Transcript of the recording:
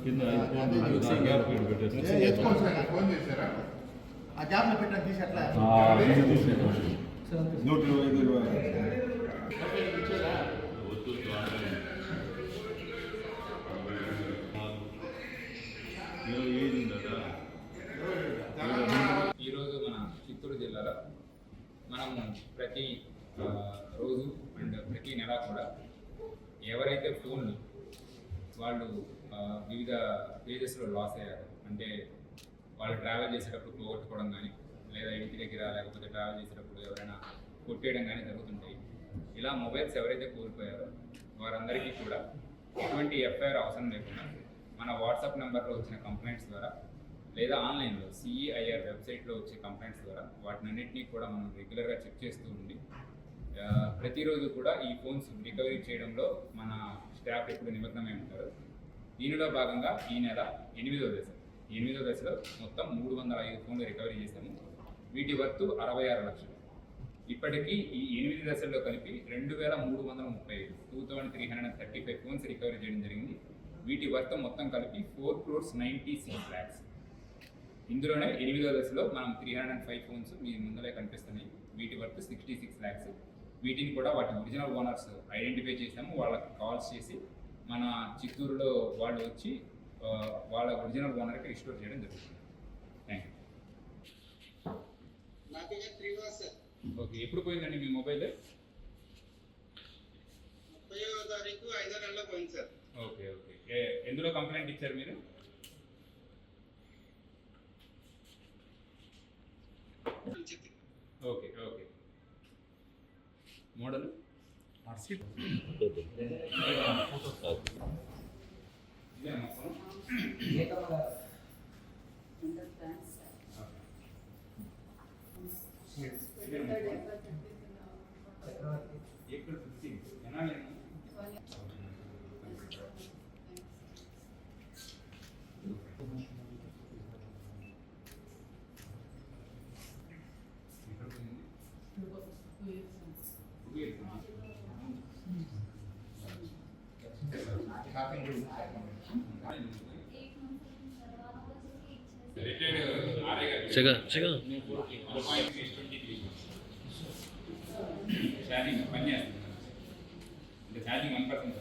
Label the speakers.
Speaker 1: కింద
Speaker 2: ఫోన్ చేశారా ఆ గ్యాప్లో పెట్టాను తీసి అట్లా
Speaker 1: 125
Speaker 3: ఈరోజు మన చిత్తూరు జిల్లాలో మనము ప్రతి రోజు అండ్ ప్రతి నెల కూడా ఎవరైతే ఫోన్లు వాళ్ళు వివిధ పేజెస్లో లాస్ అయ్యారు అంటే వాళ్ళు ట్రావెల్ చేసేటప్పుడు పోగొట్టుకోవడం కానీ లేదా ఇంటి దగ్గర లేకపోతే ట్రావెల్ చేసేటప్పుడు ఎవరైనా కొట్టేయడం కానీ జరుగుతుంటాయి. ఇలా మొబైల్స్ ఎవరైతే కోల్పోయారో వారందరికీ కూడా ఎటువంటి ఎఫ్ఐఆర్ అవసరం లేకుండా మన వాట్సాప్ నెంబర్లో వచ్చిన కంప్లైంట్స్ ద్వారా లేదా ఆన్లైన్లో సిఈఐఆర్ వెబ్సైట్లో వచ్చే కంప్లైంట్స్ ద్వారా వాటినన్నింటినీ కూడా మనం రెగ్యులర్గా చెక్ చేస్తూ ఉండి ప్రతిరోజు కూడా ఈ ఫోన్స్ రికవరీ చేయడంలో మన స్టాఫ్ ఎప్పుడు నిమగ్నమై ఉంటారు. దీనిలో భాగంగా ఈ నెల 8వ దశలో మొత్తం 305 ఫోన్లు రికవరీ చేశాము. వీటి వర్త్ 66 లక్షలు. ఇప్పటికీ ఈ 8 దశల్లో కలిపి 2335 ఫోన్స్ రికవరీ చేయడం జరిగింది. వీటి వర్త్ మొత్తం కలిపి 4,96 lakhs. ఇందులోనే 8వ దశలో మనం 305 ఫోన్స్ మీ ముందరే కనిపిస్తున్నాయి. వీటి వర్త్ 66 lakhs. వీటిని కూడా వాటి ఒరిజినల్ ఓనర్స్ ఐడెంటిఫై చేసాము. వాళ్ళకి కాల్స్ చేసి మన చిత్తూరులో వాళ్ళు వచ్చి వాళ్ళ ఒరిజినల్ ఓనర్కి రిస్టోర్ చేయడం జరుగుతుంది. Thank you. ఓకే, ఎప్పుడు పోయిందండి మీ మొబైల్?
Speaker 2: 30వ తారీఖు 5వ నెలలో పోయింది సార్.
Speaker 3: ఓకే ఓకే, ఎందులో కంప్లైంట్ ఇచ్చారు మీరు? ఓకే ఓకే, మోడల్ ఛార్జింగ్ పని చేస్తుంది అంటే ఛార్జింగ్ 1%